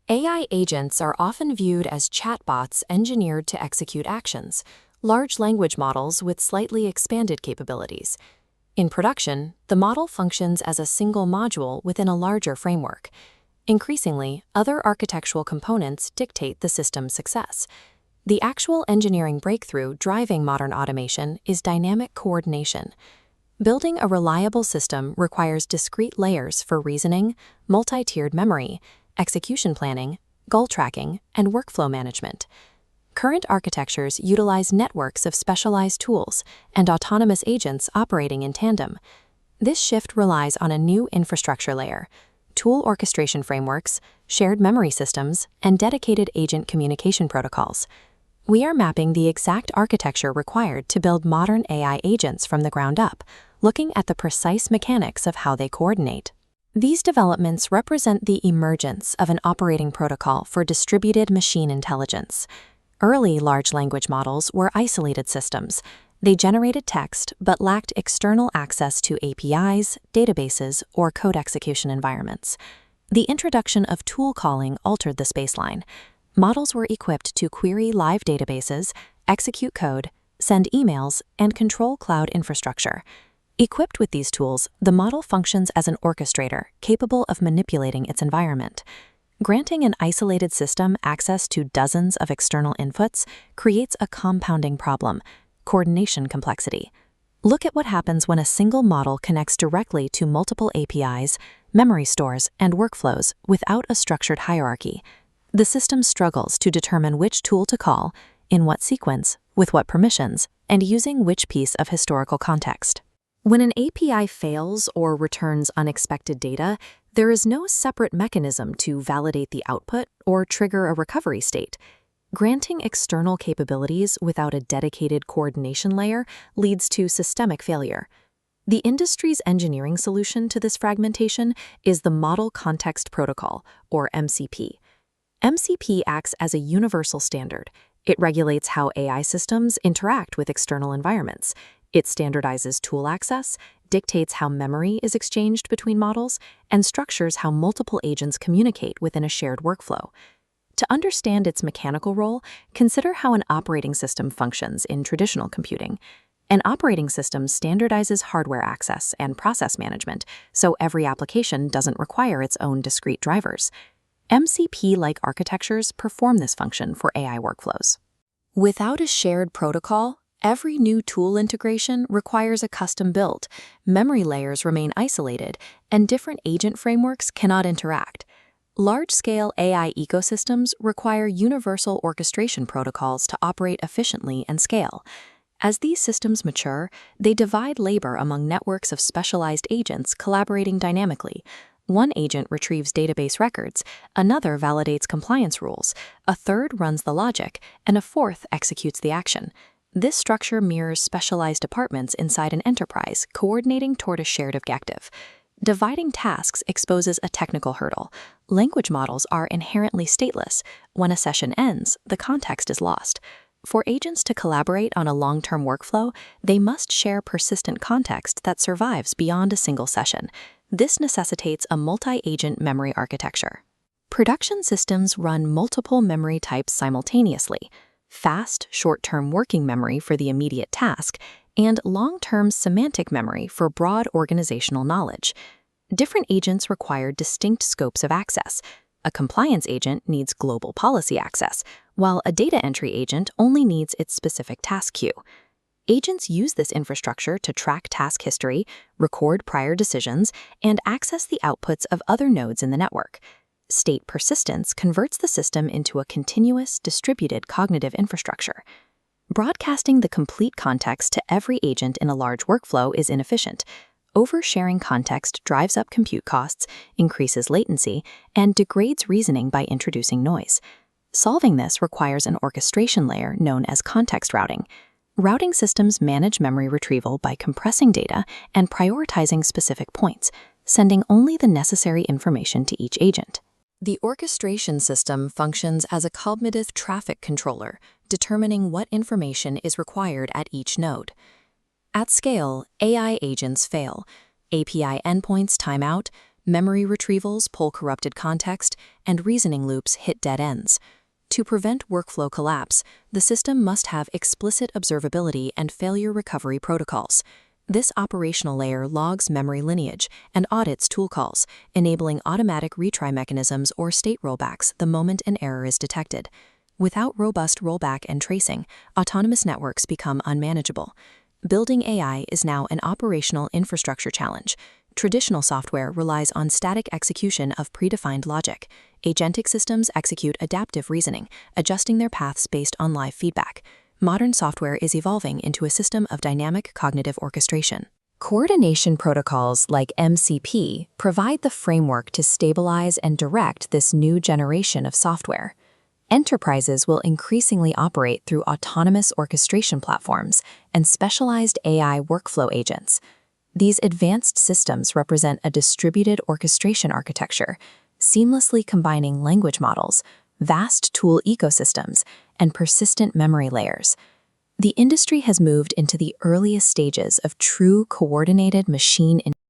AI agents are often viewed as chatbots engineered to execute actions, large language models with slightly expanded capabilities. In production, the model functions as a single module within a larger framework. Increasingly, other architectural components dictate the system's success. The actual engineering breakthrough driving modern automation is dynamic coordination. Building a reliable system requires discrete layers for reasoning, multi-tiered memory, execution planning, goal tracking, and workflow management. Current architectures utilize networks of specialized tools and autonomous agents operating in tandem. This shift relies on a new infrastructure layer, tool orchestration frameworks, shared memory systems, and dedicated agent communication protocols. We are mapping the exact architecture required to build modern AI agents from the ground up, looking at the precise mechanics of how they coordinate. These developments represent the emergence of an operating protocol for distributed machine intelligence. Early large language models were isolated systems. They generated text but lacked external access to APIs, databases, or code execution environments. The introduction of tool calling altered this baseline. Models were equipped to query live databases, execute code, send emails, and control cloud infrastructure. Equipped with these tools, the model functions as an orchestrator capable of manipulating its environment. Granting an isolated system access to dozens of external inputs creates a compounding problem: coordination complexity. Look at what happens when a single model connects directly to multiple APIs, memory stores, and workflows without a structured hierarchy. The system struggles to determine which tool to call, in what sequence, with what permissions, and using which piece of historical context. When an API fails or returns unexpected data, there is no separate mechanism to validate the output or trigger a recovery state. Granting external capabilities without a dedicated coordination layer leads to systemic failure. The industry's engineering solution to this fragmentation is the Model Context Protocol, or MCP. MCP acts as a universal standard. It regulates how AI systems interact with external environments. It standardizes tool access, dictates how memory is exchanged between models, and structures how multiple agents communicate within a shared workflow. To understand its mechanical role, consider how an operating system functions in traditional computing. An operating system standardizes hardware access and process management, so every application doesn't require its own discrete drivers. MCP-like architectures perform this function for AI workflows. Without a shared protocol, every new tool integration requires a custom build, memory layers remain isolated, and different agent frameworks cannot interact. Large-scale AI ecosystems require universal orchestration protocols to operate efficiently and scale. As these systems mature, they divide labor among networks of specialized agents collaborating dynamically. One agent retrieves database records, another validates compliance rules, a third runs the logic, and a fourth executes the action. This structure mirrors specialized departments inside an enterprise coordinating toward a shared objective. Dividing tasks exposes a technical hurdle. Language models are inherently stateless. When a session ends, the context is lost. For agents to collaborate on a long-term workflow, they must share persistent context that survives beyond a single session. This necessitates a multi-agent memory architecture. Production systems run multiple memory types simultaneously: fast, short-term working memory for the immediate task, and long-term semantic memory for broad organizational knowledge. Different agents require distinct scopes of access. A compliance agent needs global policy access, while a data entry agent only needs its specific task queue. Agents use this infrastructure to track task history, record prior decisions, and access the outputs of other nodes in the network. State persistence converts the system into a continuous, distributed cognitive infrastructure. Broadcasting the complete context to every agent in a large workflow is inefficient. Oversharing context drives up compute costs, increases latency, and degrades reasoning by introducing noise. Solving this requires an orchestration layer known as context routing. Routing systems manage memory retrieval by compressing data and prioritizing specific points, sending only the necessary information to each agent. The orchestration system functions as a cognitive traffic controller, determining what information is required at each node. At scale, AI agents fail. API endpoints time out, Memory retrievals pull corrupted context, and reasoning loops hit dead ends. To prevent workflow collapse, the system must have explicit observability and failure recovery protocols. This operational layer logs memory lineage and audits tool calls, enabling automatic retry mechanisms or state rollbacks the moment an error is detected. Without robust rollback and tracing, autonomous networks become unmanageable. Building AI is now an operational infrastructure challenge. Traditional software relies on static execution of predefined logic. Agentic systems execute adaptive reasoning, adjusting their paths based on live feedback. Modern software is evolving into a system of dynamic cognitive orchestration. Coordination protocols like MCP provide the framework to stabilize and direct this new generation of software. Enterprises will increasingly operate through autonomous orchestration platforms and specialized AI workflow agents. These advanced systems represent a distributed orchestration architecture, seamlessly combining language models, vast tool ecosystems, and persistent memory layers. The industry has moved into the earliest stages of true coordinated machine